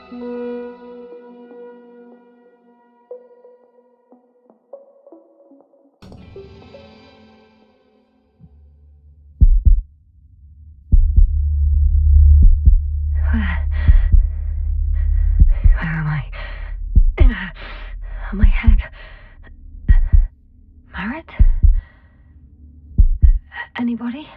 Where am I? On my head. Marit? Anybody?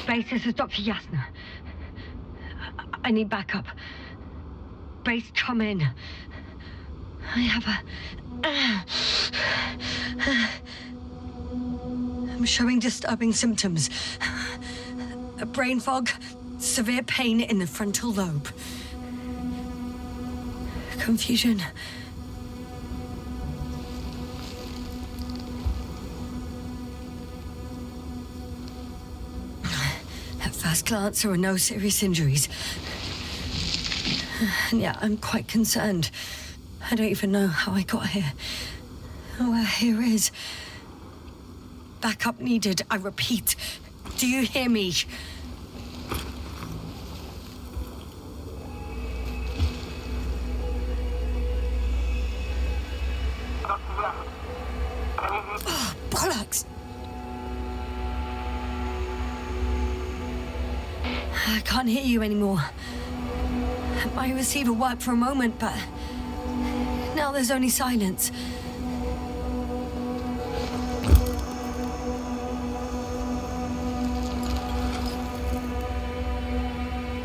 Base, this is Dr. Yasna. I need backup. Base, come in. I have I'm showing disturbing symptoms. A brain fog, severe pain in the frontal lobe. Confusion. At first glance, there are no serious injuries. And yet, I'm quite concerned. I don't even know how I got here. Where here is. Backup needed, I repeat. Do you hear me? Oh, bollocks! I can't hear you anymore. My receiver worked for a moment, but now there's only silence.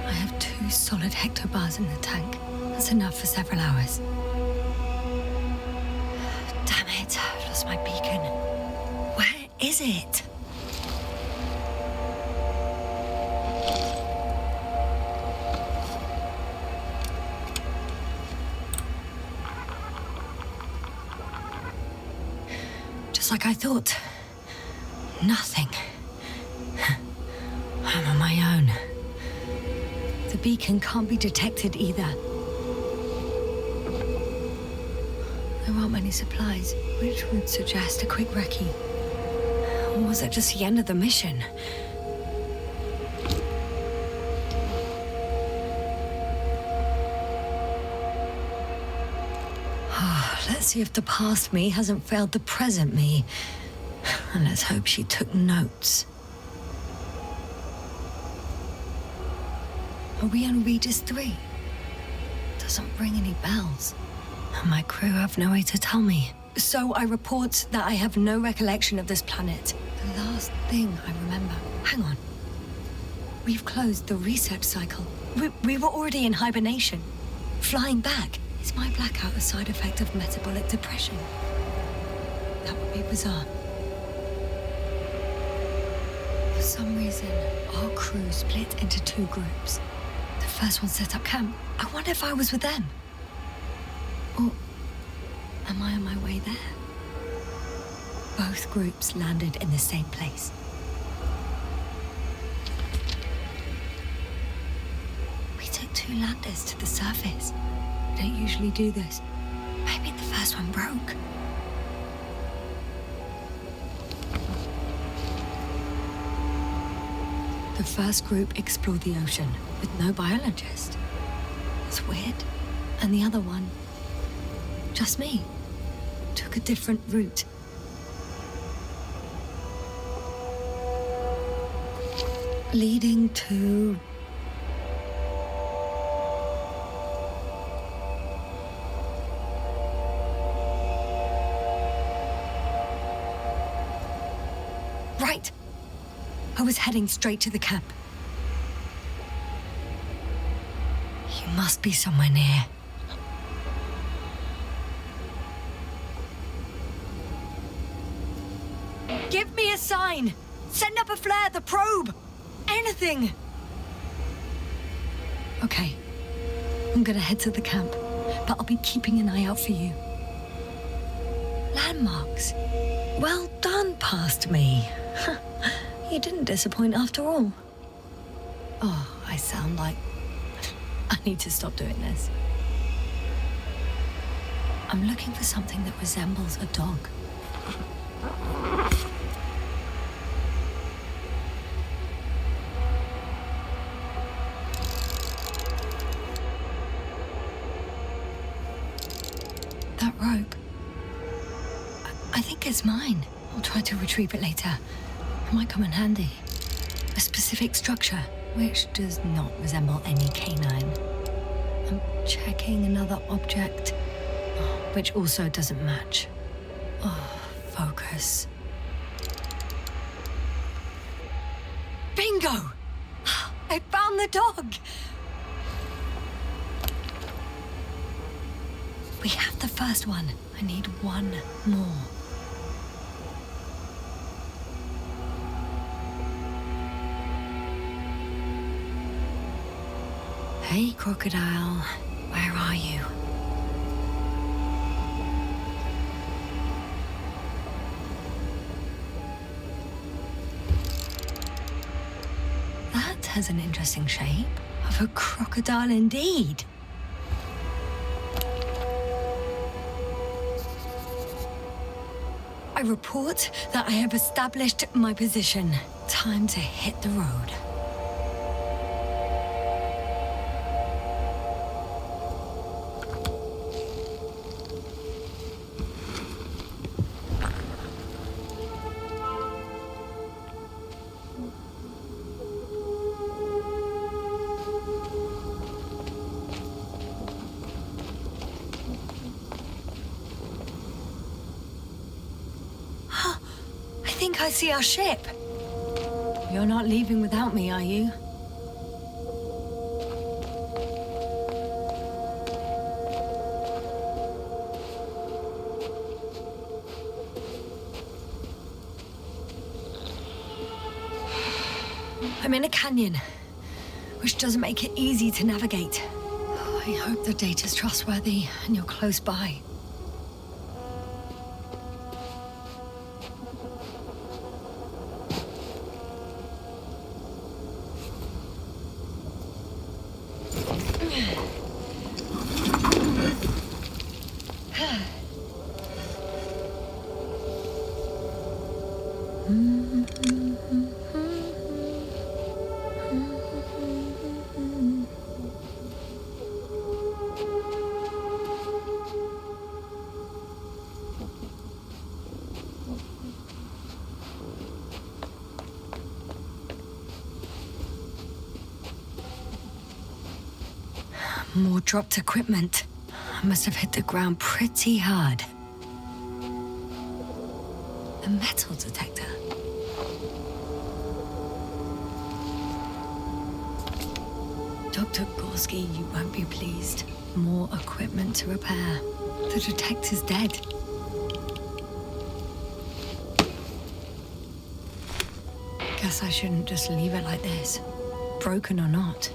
I have 2 solid hectobars in the tank. That's enough for several hours. Damn it, I've lost my beacon. Where is it? Like I thought. Nothing. I'm on my own. The beacon can't be detected either. There aren't many supplies, which would suggest a quick recce. Or was it just the end of the mission? Let's see if the past me hasn't failed the present me. And let's hope she took notes. Are we on Regis 3? Doesn't ring any bells. And my crew have no way to tell me. So I report that I have no recollection of this planet. The last thing I remember. Hang on. We've closed the research cycle. We were already in hibernation. Flying back. Is my blackout a side effect of metabolic depression? That would be bizarre. For some reason, our crew split into 2 groups. The first one set up camp. I wonder if I was with them. Or am I on my way there? Both groups landed in the same place. We took 2 landers to the surface. I don't usually do this. Maybe the first one broke. The first group explored the ocean with no biologist. That's weird. And the other one, just me, took a different route. Leading to... Right. I was heading straight to the camp. You must be somewhere near. Give me a sign! Send up a flare, the probe! Anything! Okay. I'm gonna head to the camp, but I'll be keeping an eye out for you. Landmarks. Well done, past me. You didn't disappoint after all. Oh, I sound like... I need to stop doing this. I'm looking for something that resembles a dog. That rope. I think it's mine. I'll try to retrieve it later. It might come in handy. A specific structure, which does not resemble any canine. I'm checking another object, which also doesn't match. Oh, focus. Bingo! I found the dog! We have the first one. I need one more. Hey, crocodile. Where are you? That has an interesting shape. Of a crocodile indeed. I report that I have established my position. Time to hit the road. I think I see our ship. You're not leaving without me, are you? I'm in a canyon, which doesn't make it easy to navigate. I hope the data's trustworthy and you're close by. More dropped equipment. I must have hit the ground pretty hard. A metal detector. Dr. Gorski, you won't be pleased. More equipment to repair. The detector's dead. Guess I shouldn't just leave it like this. Broken or not.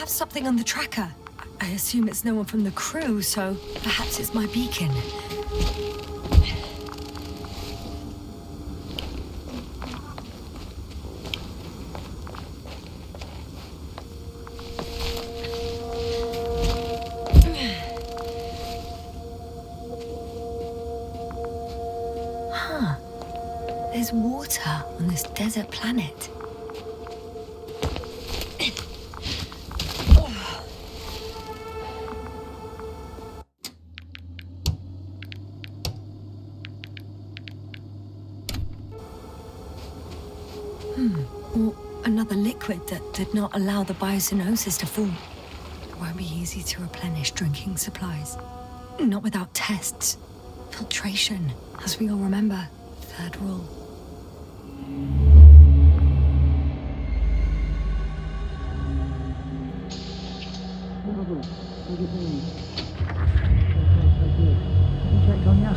Something on the tracker. I assume it's no one from the crew, so perhaps it's my beacon. Huh. There's water on this desert planet. Or another liquid that did not allow the biocenosis to form. It won't be easy to replenish drinking supplies. Not without tests. Filtration, as we all remember. Third rule. Check on your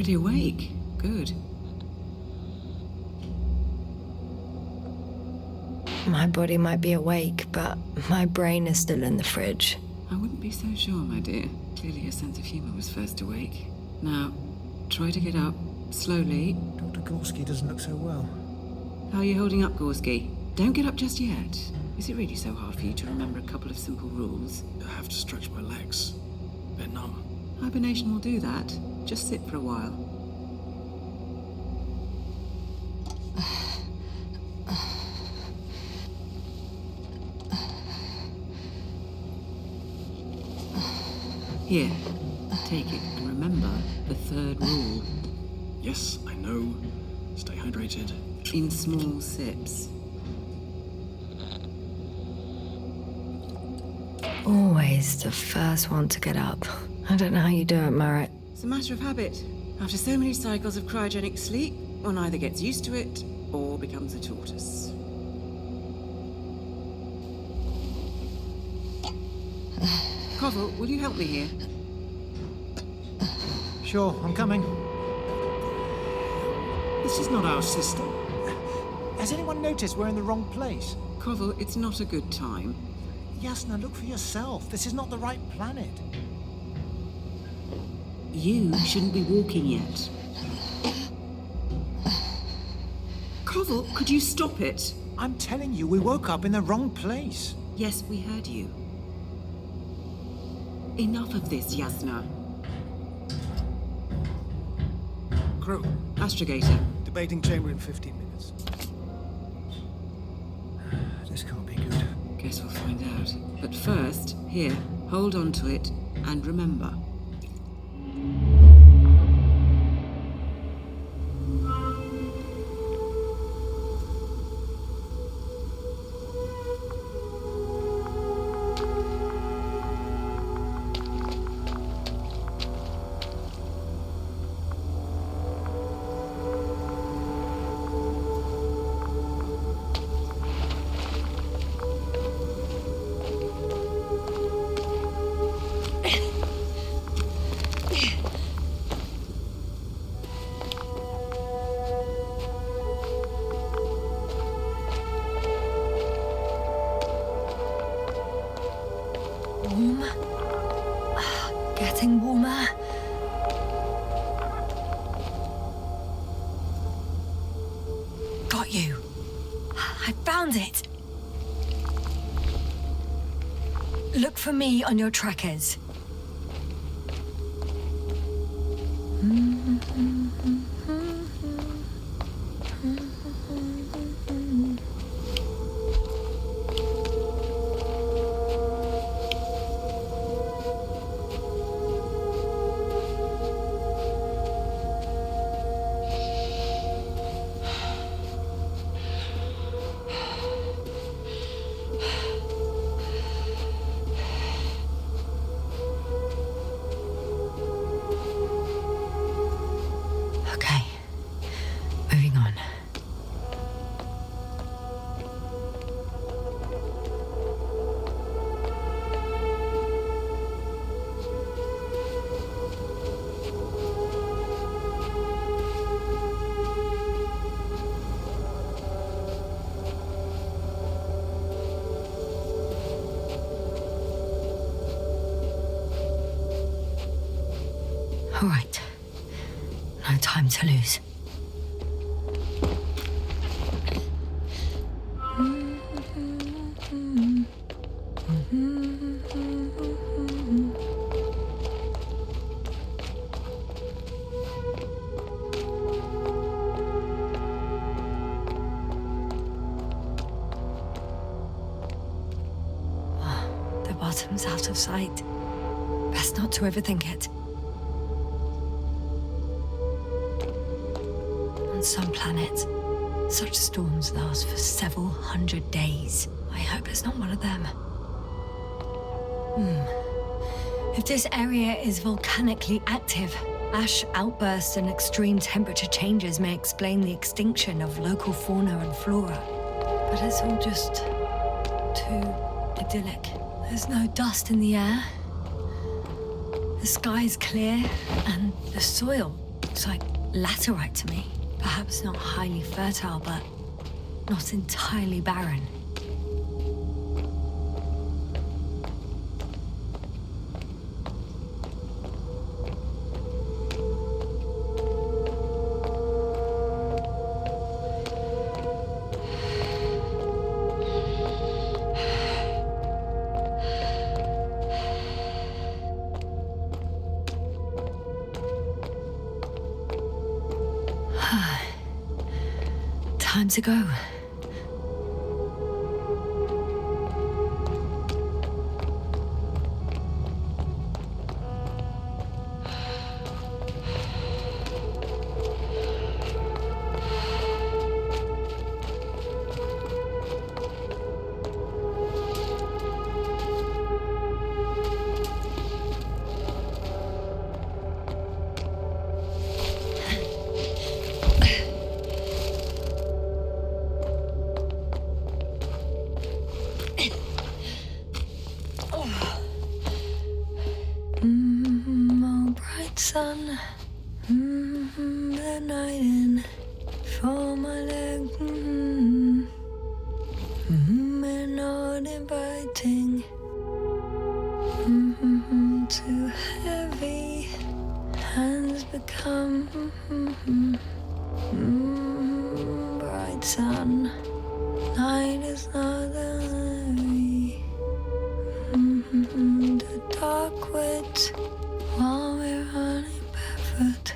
already awake. Good. My body might be awake, but my brain is still in the fridge. I wouldn't be so sure, my dear. Clearly your sense of humor was first awake. Now, try to get up. Slowly. Dr. Gorski doesn't look so well. How are you holding up, Gorski? Don't get up just yet. Is it really so hard for you to remember a couple of simple rules? I have to stretch my legs. They're numb. Hibernation will do that. Just sit for a while. Here, take it and remember the third rule. Yes, I know. Stay hydrated. In small sips. Always the first one to get up. I don't know how you do it, Merritt. It's a matter of habit. After so many cycles of cryogenic sleep, one either gets used to it or becomes a tortoise. Koval, will you help me here? Sure, I'm coming. This is not our system. Has anyone noticed we're in the wrong place? Koval, it's not a good time. Yasna, look for yourself. This is not the right planet. You shouldn't be walking yet. Koval, could you stop it? I'm telling you, we woke up in the wrong place. Yes, we heard you. Enough of this, Yasna. Crew, Astrogator. debating chamber in 15 minutes. This can't be good. Guess we'll find out. But first, here, hold on to it and remember. Warm. Getting warmer. Got you. I found it. Look for me on your trackers. Okay, moving on. All right. No time to lose. The bottom's out of sight. Best not to overthink it. On some planets, such storms last for several hundred days. I hope it's not one of them. If this area is volcanically active, ash outbursts and extreme temperature changes may explain the extinction of local fauna and flora. But it's all just too idyllic. There's no dust in the air. The sky's clear, and the soil looks like laterite to me. Perhaps not highly fertile, but not entirely barren. Time to go. Oh, bright sun, the night in for my leg, and not inviting, too heavy, hands become, bright sun, night is not heavy. The dark wit while we're running barefoot.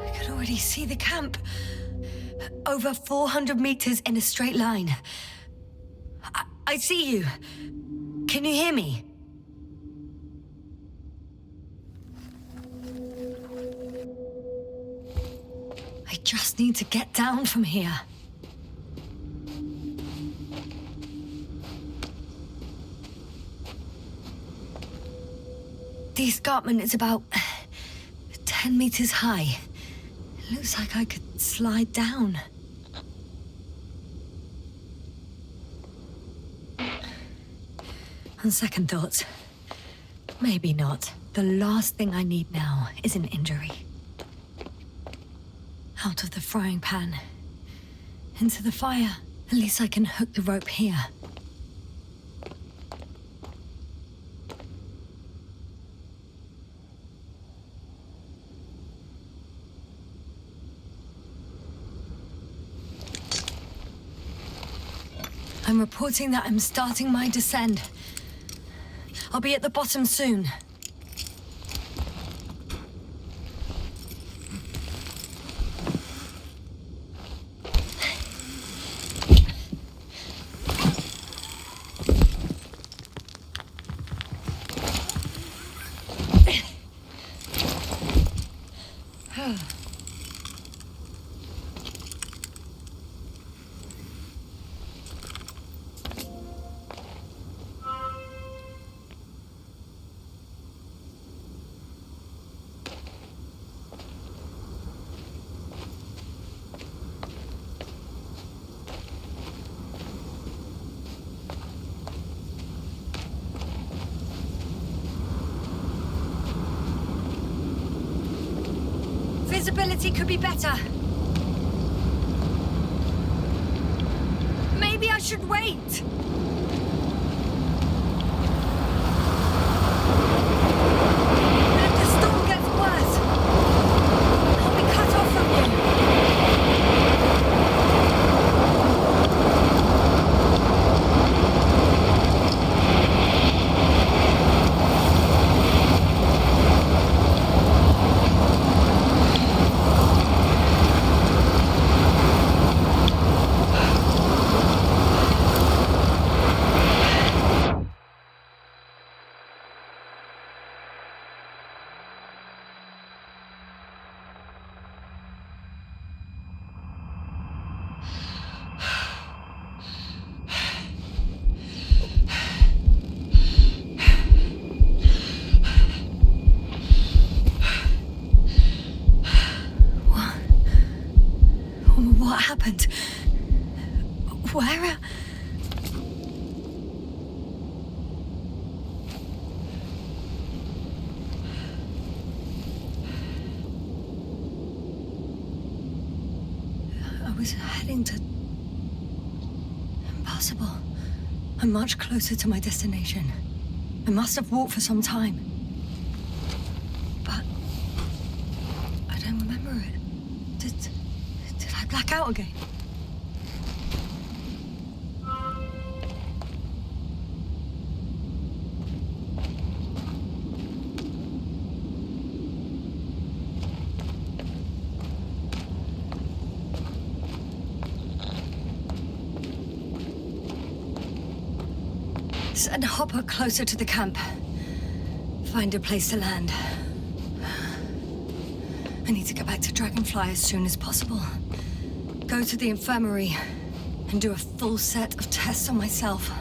I can already see the camp. Over 400 meters in a straight line. I see you. Can you hear me? I just need to get down from here. The escarpment is about 10 meters high. It looks like I could slide down. On second thoughts, maybe not. The last thing I need now is an injury. Out of the frying pan, into the fire. At least I can hook the rope here. I'm reporting that I'm starting my descent. I'll be at the bottom soon. Visibility could be better. Maybe I should wait. If the storm gets worse, I'll be cut off from you. happened? Where? I was heading to... Impossible. I'm much closer to my destination. I must have walked for some time. But... I don't remember it. Did I black out again? Send Hopper closer to the camp. Find a place to land. I need to get back to Dragonfly as soon as possible. Go to the infirmary and do a full set of tests on myself.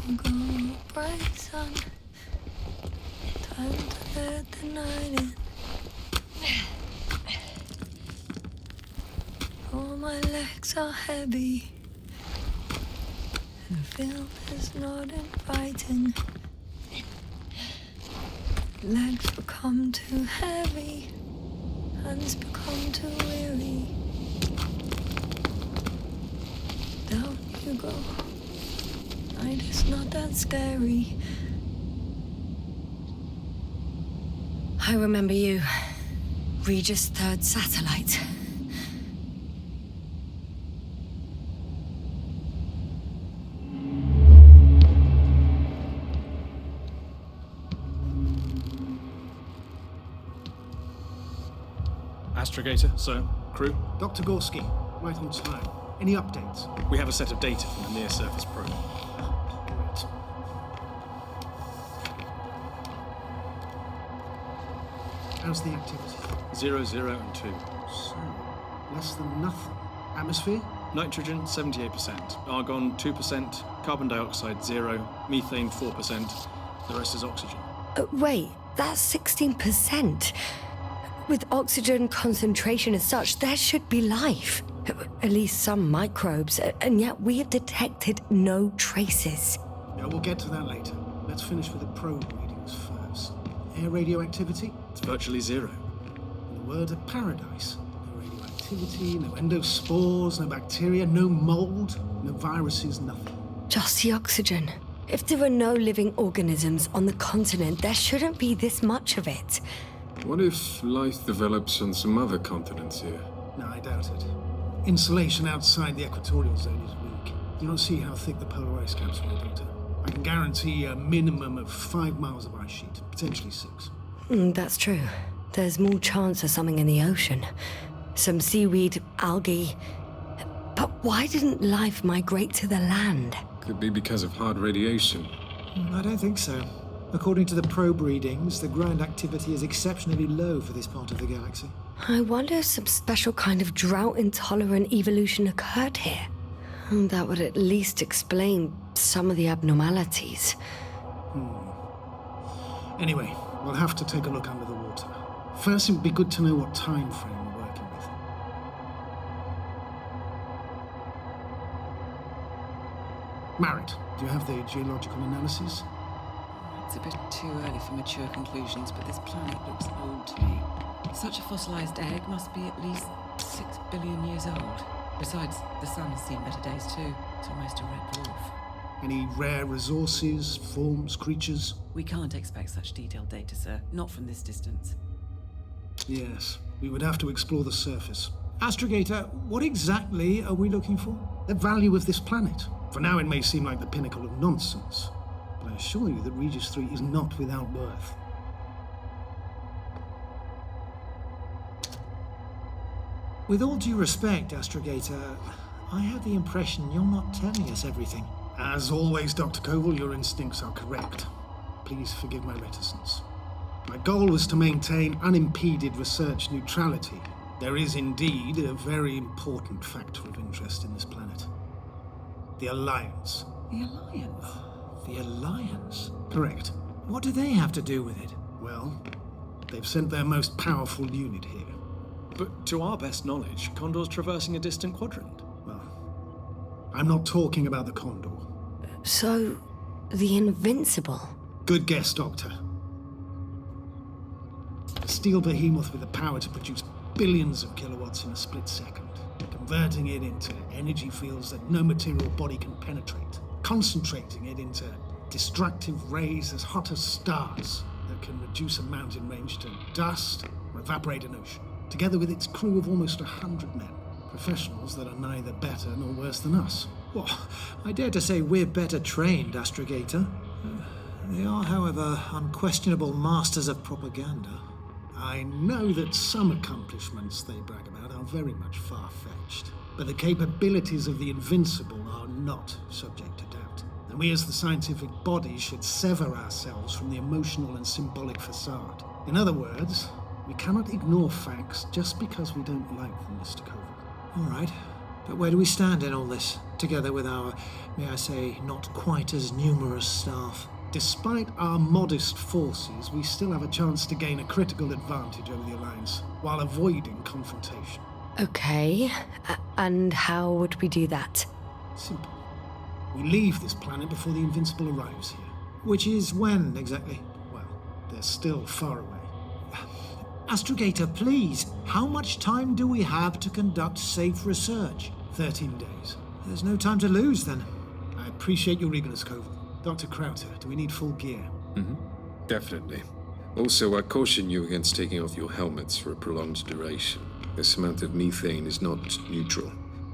Don't go, bright sun. Time to let the night in. Oh, my legs are heavy. The field is not inviting. Legs become too heavy. Hands become too weary. Down you go. Night is not that scary. I remember you. Regis' third satellite. Astrogator, sir. Crew. Dr. Gorski, right on time. Any updates? We have a set of data from the near-surface probe. Great. How's the activity? 0, 0, and 2. So, less than nothing. Atmosphere? Nitrogen, 78%. Argon, 2%. Carbon dioxide, 0. Methane, 4%. The rest is oxygen. Wait, that's 16%. With oxygen concentration as such, there should be life. At least some microbes, and yet we have detected no traces. Yeah, we'll get to that later. Let's finish with the probe readings first. Air radioactivity? It's virtually 0. In a word, a paradise. No radioactivity, no endospores, no bacteria, no mold, no viruses, nothing. Just the oxygen. If there are no living organisms on the continent, there shouldn't be this much of it. What if life develops on some other continents here? No, I doubt it. Insulation outside the equatorial zone is weak. You don't see how thick the polar ice caps are, Doctor. I can guarantee a minimum of 5 miles of ice sheet, potentially 6. That's true. There's more chance of something in the ocean. Some seaweed, algae. But why didn't life migrate to the land? Could be because of hard radiation. I don't think so. According to the probe readings, the ground activity is exceptionally low for this part of the galaxy. I wonder if some special kind of drought-intolerant evolution occurred here. That would at least explain some of the abnormalities. Anyway, we'll have to take a look under the water. First, it would be good to know what time frame we're working with. Marit, do you have the geological analysis? It's a bit too early for mature conclusions, but this planet looks old to me. Such a fossilized egg must be at least 6 billion years old. Besides, the sun has seen better days too. It's almost a red dwarf. Any rare resources, forms, creatures? We can't expect such detailed data, sir. Not from this distance. Yes, we would have to explore the surface. Astrogator, what exactly are we looking for? The value of this planet. For now, it may seem like the pinnacle of nonsense, but I assure you that Regis 3 is not without worth. With all due respect, Astrogator, I have the impression you're not telling us everything. As always, Dr. Koval, your instincts are correct. Please forgive my reticence. My goal was to maintain unimpeded research neutrality. There is indeed a very important factor of interest in this planet. The Alliance. The Alliance? The Alliance? Correct. What do they have to do with it? Well, they've sent their most powerful unit here. But to our best knowledge, Condor's traversing a distant quadrant. Well, I'm not talking about the Condor. So, the Invincible? Good guess, Doctor. A steel behemoth with the power to produce billions of kilowatts in a split second, converting it into energy fields that no material body can penetrate, concentrating it into destructive rays as hot as stars that can reduce a mountain range to dust or evaporate an ocean, together with its crew of almost 100 men, professionals that are neither better nor worse than us. Well, I dare to say we're better trained, Astrogator. They are, however, unquestionable masters of propaganda. I know that some accomplishments they brag about are very much far-fetched, but the capabilities of the Invincible are not subject to doubt. And we as the scientific body should sever ourselves from the emotional and symbolic facade. In other words, we cannot ignore facts just because we don't like them, Mr. Koval. All right, but where do we stand in all this, together with our, may I say, not quite as numerous staff? Despite our modest forces, we still have a chance to gain a critical advantage over the Alliance, while avoiding confrontation. Okay, and how would we do that? Simple. We leave this planet before the Invincible arrives here. Which is when, exactly? Well, they're still far away. Astrogator, please, how much time do we have to conduct safe research? 13 days. There's no time to lose, then. I appreciate your eagerness, Koval. Dr. Krauter, do we need full gear? Definitely. Also, I caution you against taking off your helmets for a prolonged duration. This amount of methane is not neutral.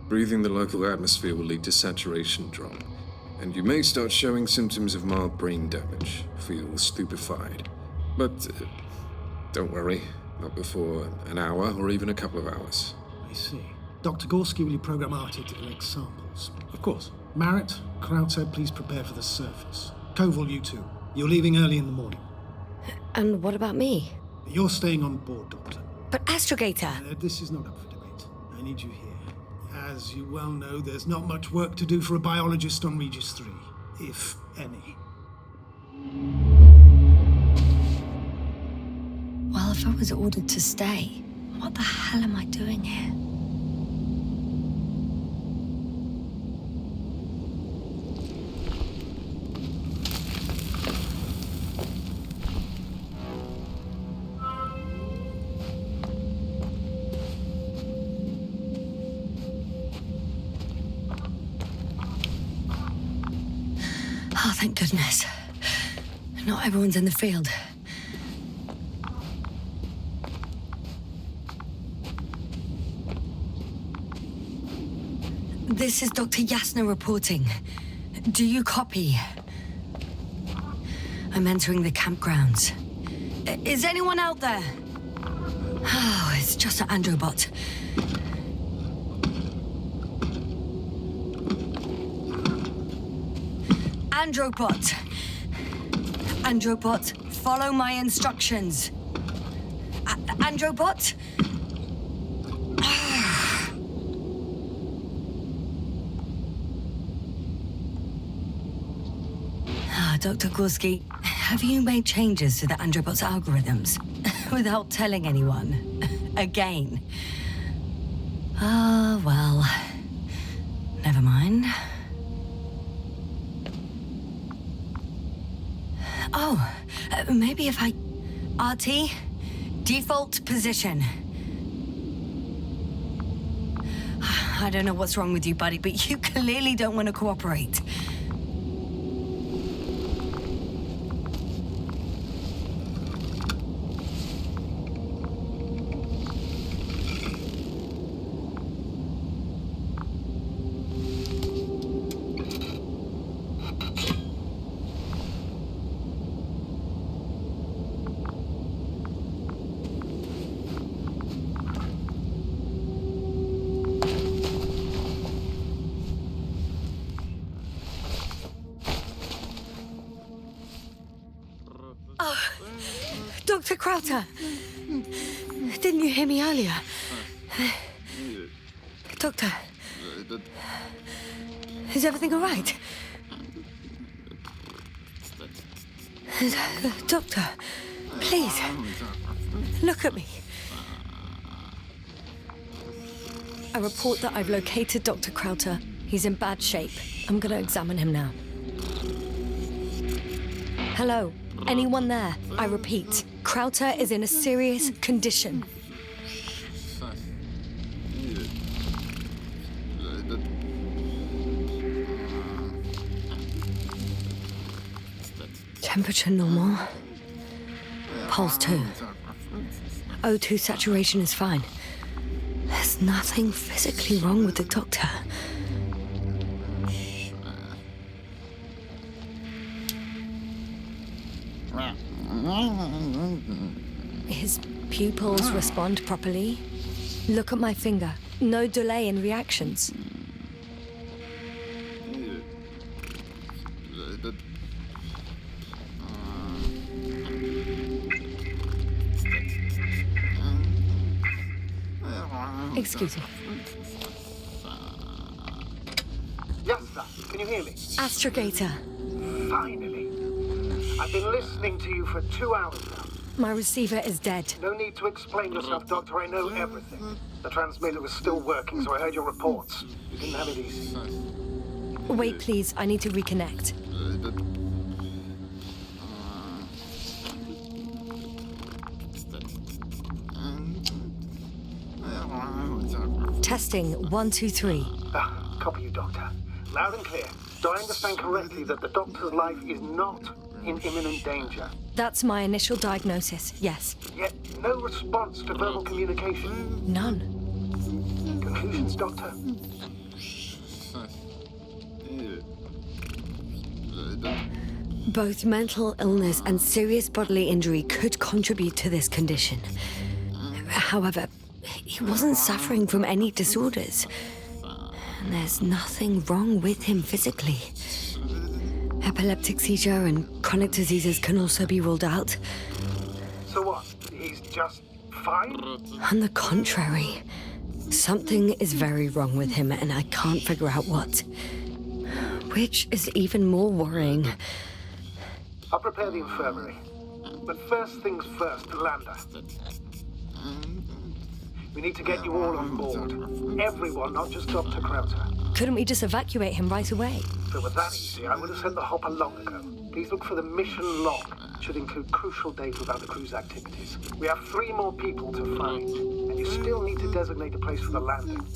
Breathing the local atmosphere will lead to saturation drop, and you may start showing symptoms of mild brain damage, feel stupefied. But don't worry, not before an hour or even a couple of hours. I see. Dr. Gorski, will you program Artie to collect samples? Of course. Marrett, Krauter, please prepare for the surface. Koval, you too. You're leaving early in the morning. And what about me? You're staying on board, Doctor. But Astrogator! This is not up for debate. I need you here. As you well know, there's not much work to do for a biologist on Regis 3, if any. Well, if I was ordered to stay, what the hell am I doing here? Oh, thank goodness. Not everyone's in the field. This is Dr. Yasna reporting. Do you copy? I'm entering the campgrounds. Is anyone out there? Oh, it's just an Androbot. Androbot! Androbot, follow my instructions. Androbot? Dr. Gorski, have you made changes to the Androbot's algorithms without telling anyone? Again? Ah, well, never mind. Oh, maybe if I... Artie, Default position. I don't know what's wrong with you, buddy, but you clearly don't want to cooperate. Dr. Crowther! Didn't you hear me earlier? Doctor? Is everything all right? Doctor, please, look at me. I report that I've located Dr. Crowther. He's in bad shape. I'm gonna examine him now. Hello? Anyone there? I repeat, Crowther is in a serious condition. Temperature normal. Pulse 2. O2 saturation is fine. There's nothing physically wrong with the doctor. His pupils respond properly. Look at my finger. No delay in reactions. Excuse me. Yes, sir. Can you hear me? Astrogator. Finally. I've been listening to you for 2 hours now. My receiver is dead. No need to explain yourself, Doctor. I know everything. The transmitter was still working, so I heard your reports. You didn't have it easy. Wait, please. I need to reconnect. Testing 1, 2, 3. Copy you, Doctor. Loud and clear. Do I understand correctly that the Doctor's life is not in imminent danger? That's my initial diagnosis, yes. Yet no response to verbal communication. None. Conclusions, Doctor? Both mental illness and serious bodily injury could contribute to this condition. However, he wasn't suffering from any disorders. And there's nothing wrong with him physically. Epileptic seizure and chronic diseases can also be ruled out. So what? He's just fine? On the contrary, something is very wrong with him and I can't figure out what. Which is even more worrying. I'll prepare the infirmary. But first things first, Lander. We need to get you all on board. Everyone, not just Dr. Crowther. Couldn't we just evacuate him right away? If it were that easy, I would have sent the hopper long ago. Please look for the mission log. It should include crucial data about the crew's activities. We have 3 more people to find, and you still need to designate a place for the landing.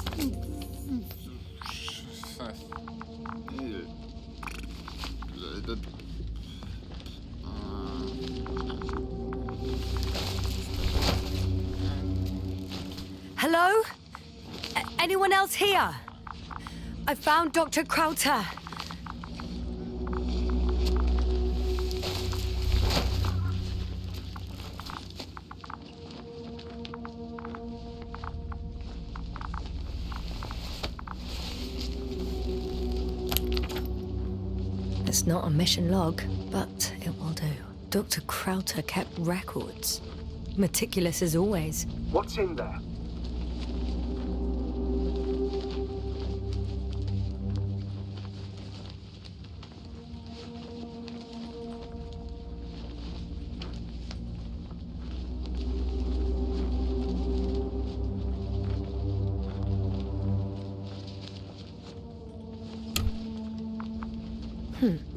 Hello? Anyone else here? I found Dr. Crowther. It's not a mission log, but it will do. Dr. Crowther kept records. Meticulous as always. What's in there?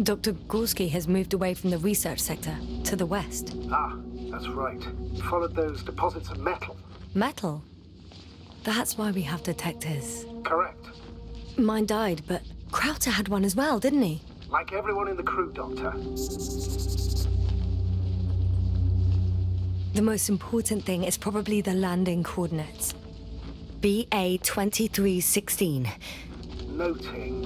Dr. Gorski has moved away from the research sector to the west. Ah, that's right. Followed those deposits of metal. Metal? That's why we have detectors. Correct. Mine died, but Krauter had one as well, didn't he? Like everyone in the crew, Doctor. The most important thing is probably the landing coordinates. BA 2316. Noting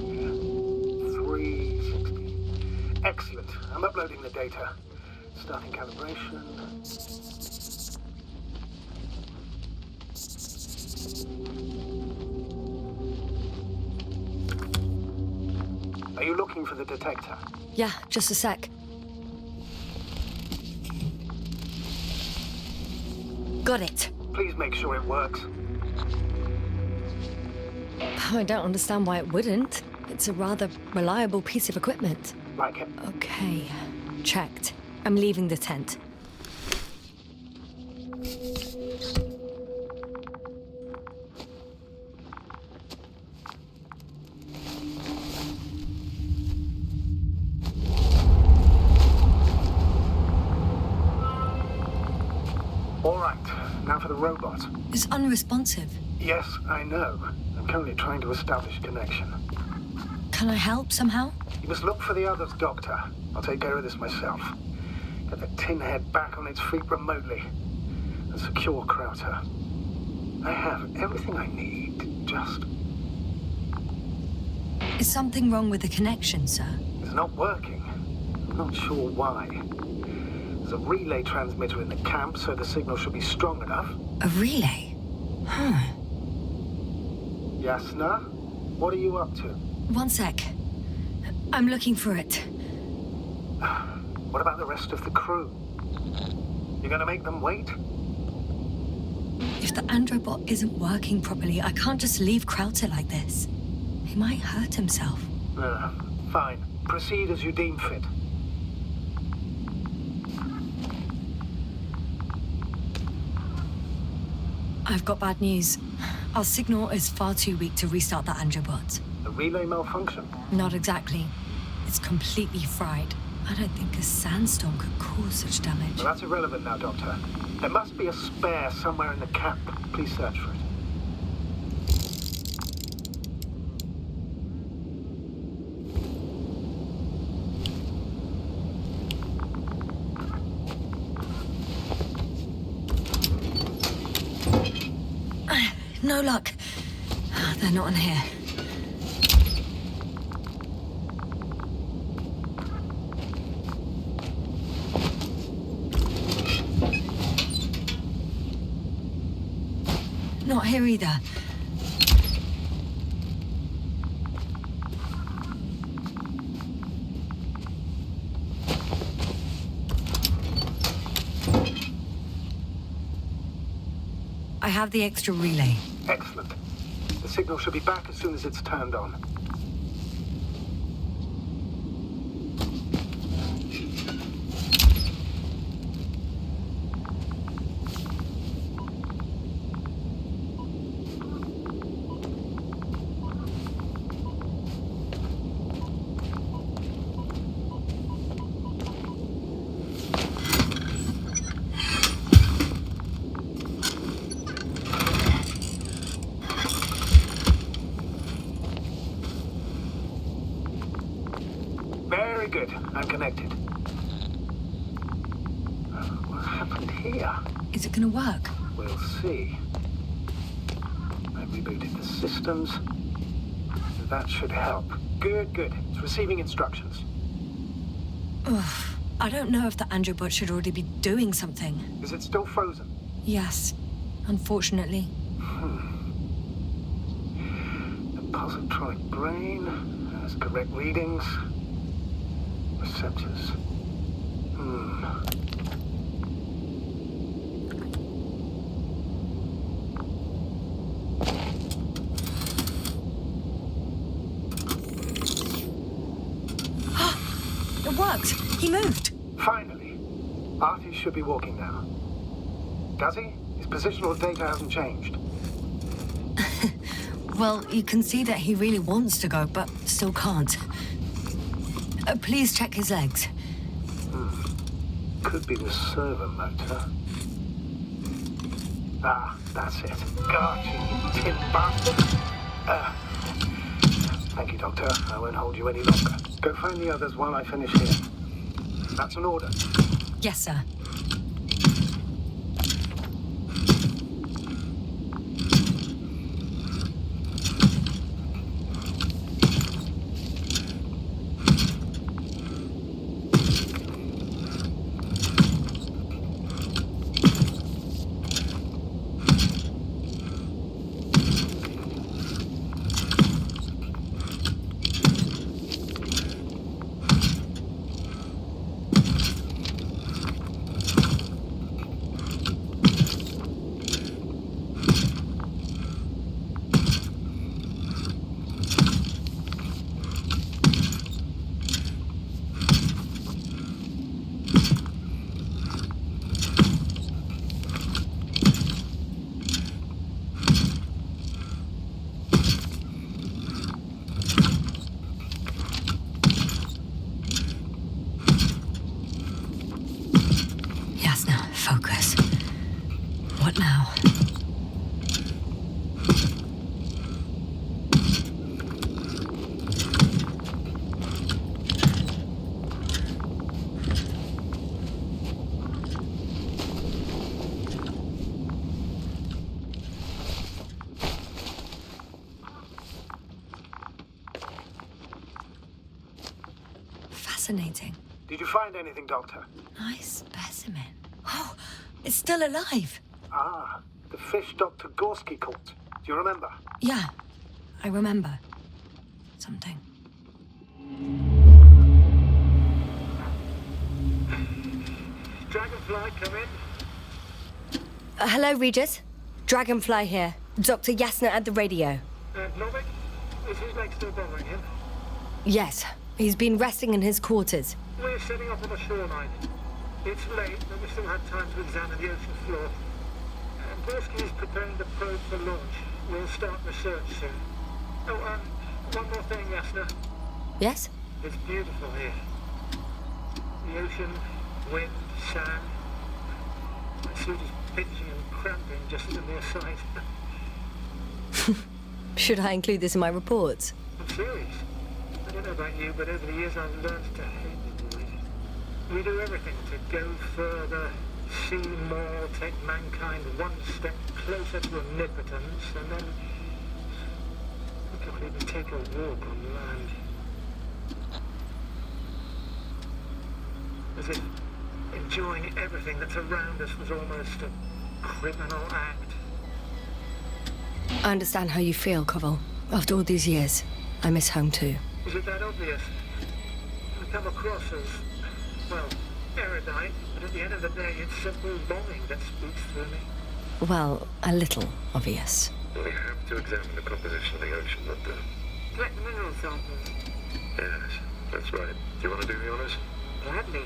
360. Excellent. I'm uploading the data. Starting calibration. Are you looking for the detector? Yeah, just a sec. Got it. Please make sure it works. I don't understand why it wouldn't. It's a rather reliable piece of equipment. Like it. Okay, checked. I'm leaving the tent. All right, now for the robot. It's unresponsive. Yes, I know. I'm currently trying to establish a connection. Can I help somehow? You must look for the others, Doctor. I'll take care of this myself. Get the tin head back on its feet remotely. And secure Krauter. I have everything I need, just... Is something wrong with the connection, sir? It's not working. I'm not sure why. There's a relay transmitter in the camp, so the signal should be strong enough. A relay? Huh. Yasna? What are you up to? One sec. I'm looking for it. What about the rest of the crew? You gonna make them wait? If the androbot isn't working properly, I can't just leave Krauter like this. He might hurt himself. Fine. Proceed as you deem fit. I've got bad news. Our signal is far too weak to restart the androbot. The relay malfunction? Not exactly. It's completely fried. I don't think a sandstorm could cause such damage. Well, that's irrelevant now, Doctor. There must be a spare somewhere in the camp. Please search for it. No luck. They're not in here. Not here either. I have the extra relay. Excellent. The signal should be back as soon as it's turned on. Very good. I'm connected. What happened here? Is it gonna work? We'll see. I rebooted the systems. That should help. Good. It's receiving instructions. Ugh. I don't know if the androbot should already be doing something. Is it still frozen? Yes, unfortunately. The positronic brain has correct readings. Receptors. It worked! He moved! Finally. Artie should be walking now. Does he? His positional data hasn't changed. Well, you can see that he really wants to go, but still can't. Please check his legs. Could be the servo motor. Ah, that's it. Gotcha, you tin bastard. Thank you, Doctor. I won't hold you any longer. Go find the others while I finish here. That's an order. Yes, sir. Focus. What now? Fascinating. Did you find anything, Doctor? Nice specimen. Oh, it's still alive. Ah, the fish Dr. Gorski caught. Do you remember? Yeah, I remember. Something. Dragonfly, come in. Hello, Regis. Dragonfly here. Dr. Yasna at the radio. Novik? Is his leg still bothering him? Yes, he's been resting in his quarters. We're setting up on the shoreline. It's late, but we still have time to examine the ocean floor. Gorski is preparing the probe for launch. We'll start research soon. Oh, one more thing, Yasna. Yes? It's beautiful here. The ocean, wind, sand. My suit is pinching and cramping just at the mere sight. Should I include this in my reports? I'm serious. I don't know about you, but over the years I've learned to hate the void. We do everything to go further, see more, take mankind one step closer to omnipotence, and then we can't even take a walk on land. As if enjoying everything that's around us was almost a criminal act. I understand how you feel, Koval. After all these years, I miss home too. Is it that obvious? I come across as, well, erudite, but at the end of the day, it's simple longing that speaks through me. Well, a little obvious. We have to examine the composition of the ocean, not the... Collect mineral samples. Yes, that's right. Do you want to do the honors? Gladly.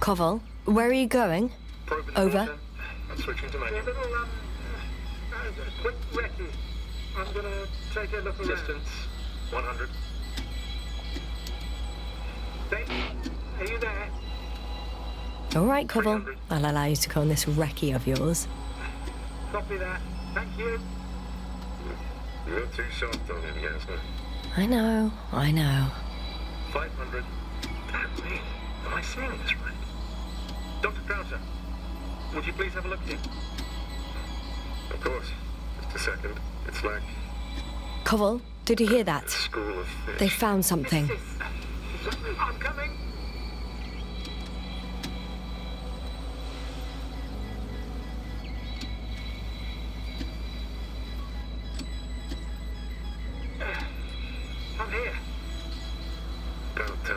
Koval, where are you going? Probing the Over. water. I'm switching to A manual. little, quick recce. I'm gonna take a look around. Distance, 100. Dave, are you there? All right, Koval. 300. I'll allow you to go on this recce of yours. Copy that. Thank you. You're too soft on him, Yasna. I know. 500. Damn me. Am I saying this right? Dr. Krauser, would you please have a look here? Of course. Just a second. It's like Koval, did you hear a that? school of fish. They found something. I'm coming. I'm here. About time.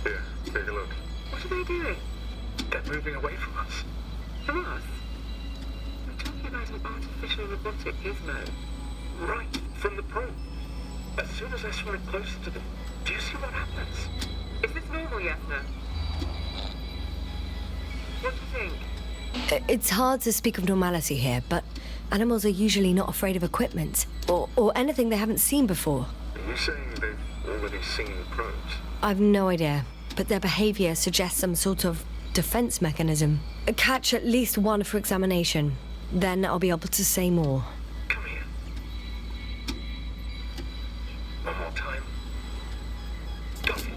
Here, take a look. What are they doing? They're moving away from us. From us? We're talking about an artificial robotic gizmo. Right, from the probe. As soon as I swim it closer to them, do you see what happens? Is this normal, Yasna? What do you think? It's hard to speak of normality here, but animals are usually not afraid of equipment or anything they haven't seen before. Are you saying they've already these singing probes? I've no idea, but their behavior suggests some sort of defense mechanism. Catch at least one for examination. Then I'll be able to say more. Come here. One more time. Got it.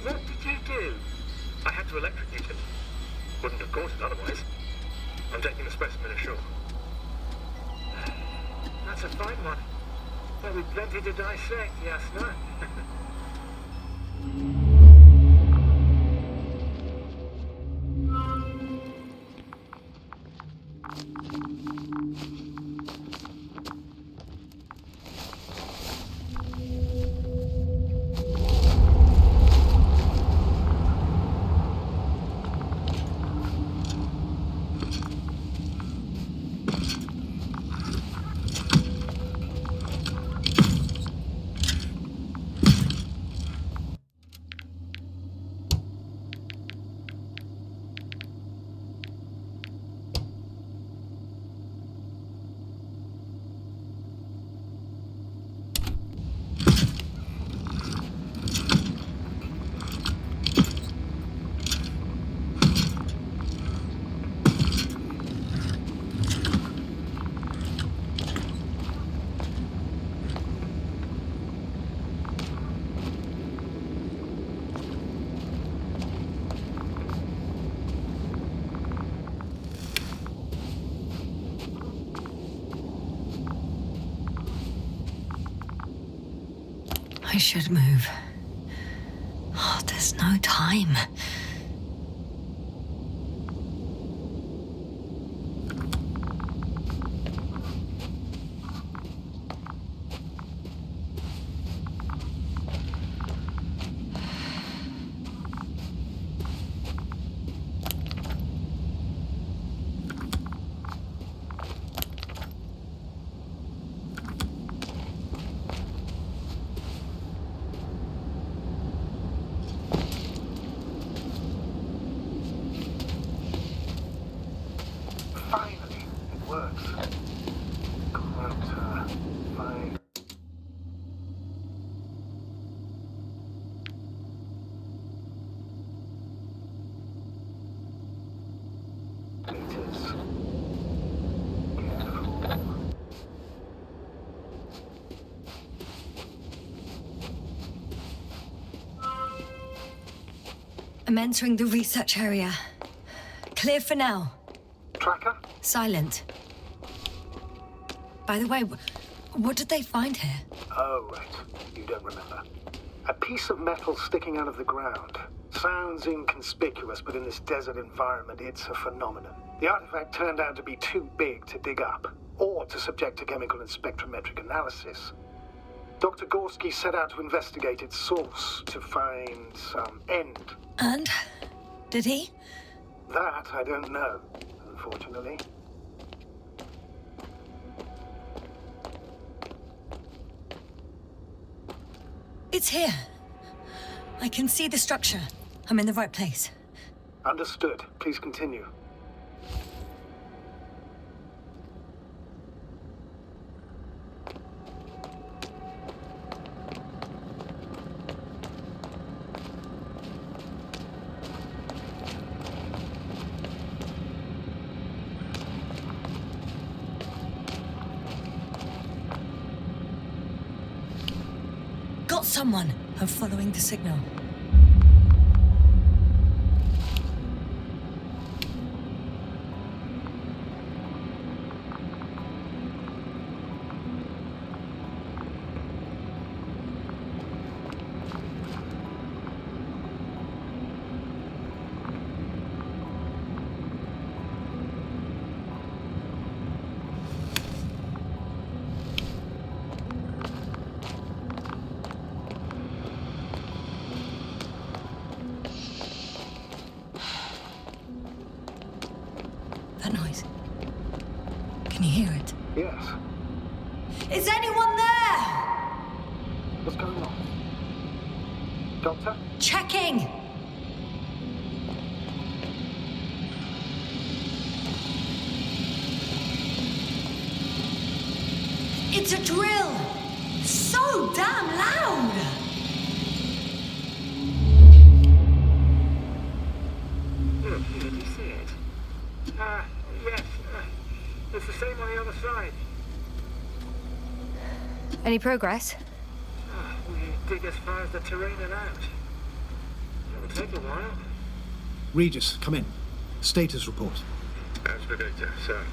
What did you do? I had to electrocute it. Wouldn't have caught it otherwise. I'm taking the specimen ashore. That's a fine one. There'll be plenty to dissect, yes, no? I should move. Oh, there's no time. Finally, it works. Fine. Meters. Careful. I'm entering the research area. Clear for now. Tracker? Silent. By the way, what did they find here? Oh, right. You don't remember. A piece of metal sticking out of the ground. Sounds inconspicuous, but in this desert environment, it's a phenomenon. The artifact turned out to be too big to dig up, or to subject to chemical and spectrometric analysis. Dr. Gorski set out to investigate its source to find some end. And? Did he? That I don't know, unfortunately. It's here. I can see the structure. I'm in the right place. Understood. Please continue. Got someone. I'm following the signal. That noise. Can you hear it? Yes. Is anyone there? What's going on? Doctor? Checking. It's a drill. So damn loud. Any progress? We dig as far as the terrain allowed. It will take a while. Regis, come in. Status report. Astrogator, sir.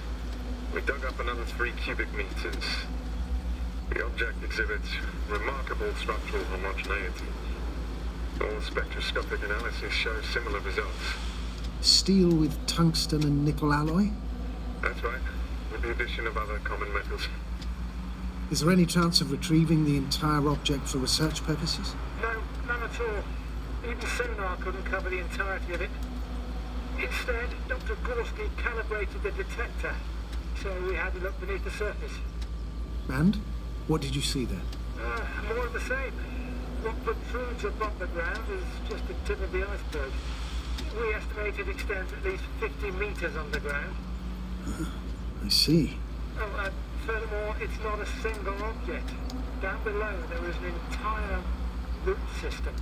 We dug up another 3 cubic meters. The object exhibits remarkable structural homogeneity. All spectroscopic analysis shows similar results. Steel with tungsten and nickel alloy? That's right, with the addition of other common metals. Is there any chance of retrieving the entire object for research purposes? No, none at all. Even sonar couldn't cover the entirety of it. Instead, Dr. Gorski calibrated the detector, so we had to look beneath the surface. And? What did you see there? More of the same. What protrudes above the ground is just the tip of the iceberg. We estimate it extends at least 50 meters underground. I see. Oh, furthermore, it's not a single object. Down below, there is an entire root system,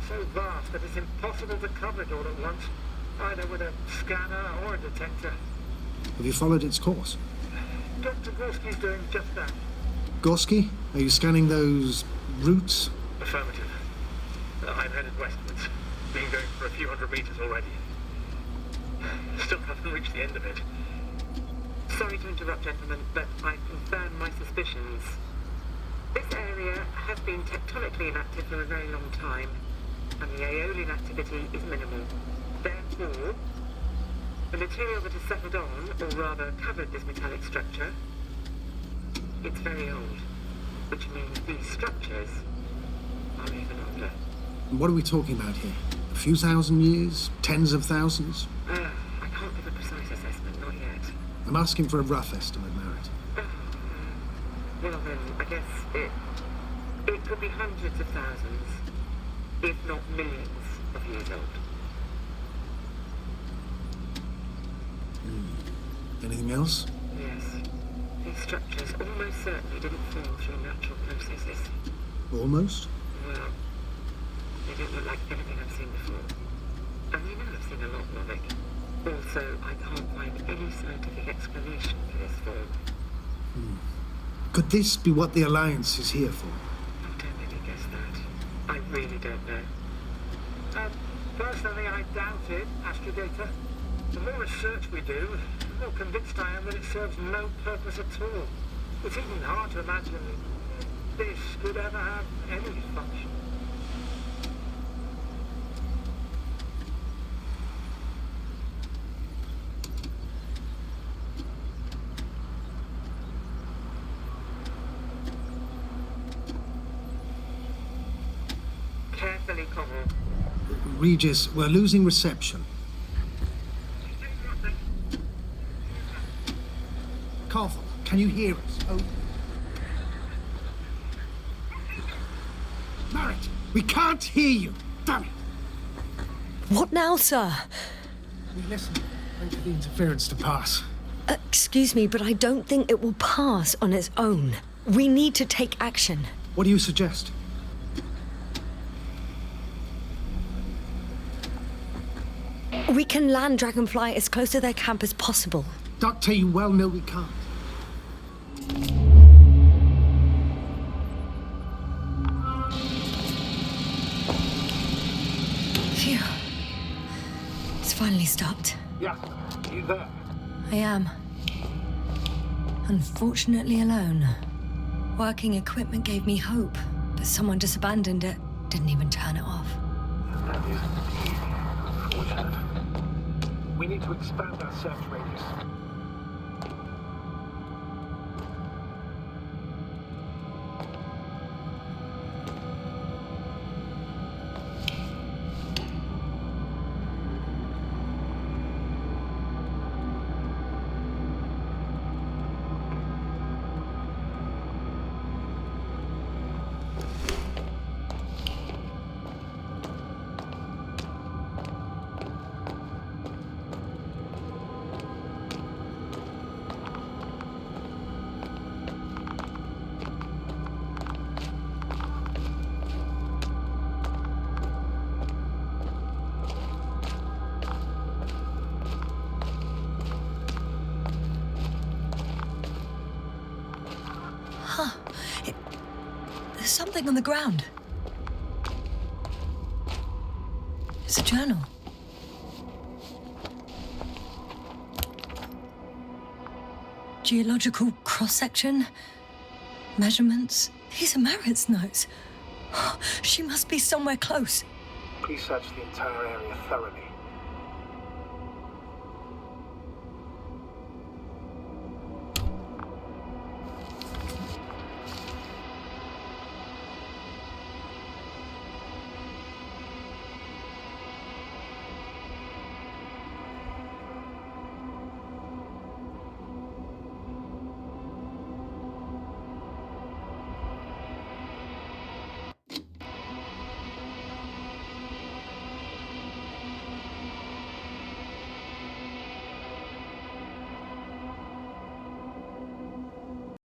so vast that it's impossible to cover it all at once, either with a scanner or a detector. Have you followed its course? Dr. Gorski's doing just that. Gorski, are you scanning those roots? Affirmative. I'm headed westwards. Been going for a few hundred meters already. Still haven't reached the end of it. Sorry to interrupt, gentlemen, but I confirm my suspicions. This area has been tectonically inactive for a very long time, and the aeolian activity is minimal. Therefore, the material that has settled on, or rather covered this metallic structure, it's very old, which means these structures are even older. What are we talking about here? A few thousand years? Tens of thousands? I can't give a precise assessment, not yet. I'm asking for a rough estimate, Merritt. Well then, I guess it could be hundreds of thousands, if not millions of years old. Anything else? Yes. These structures almost certainly didn't form through natural processes. Almost? Well, they don't look like anything I've seen before. And you know I've seen a lot, Lovick. Also, I can't find any scientific explanation for this form. Could this be what the Alliance is here for? I don't really guess that. I really don't know. Personally, I doubt it, Astrogator. The more research we do, the more convinced I am that it serves no purpose at all. It's even hard to imagine this could ever have any function. Carefully, Connell. Regis, we're losing reception. Carvel, can you hear us? Oh. Merritt, we can't hear you. Damn it. What now, sir? We listen. Wait for the interference to pass. Excuse me, but I don't think it will pass on its own. We need to take action. What do you suggest? We can land Dragonfly as close to their camp as possible. Doctor, you well know we can't. Phew. It's finally stopped. Yeah, you there? I am. Unfortunately alone. Working equipment gave me hope, but someone just abandoned it. Didn't even turn it off. That is unfortunate. We need to expand our search radius. something on the ground. It's a journal. Geological cross-section. Measurements. These are Merritt's notes. She must be somewhere close. Please search the entire area thoroughly.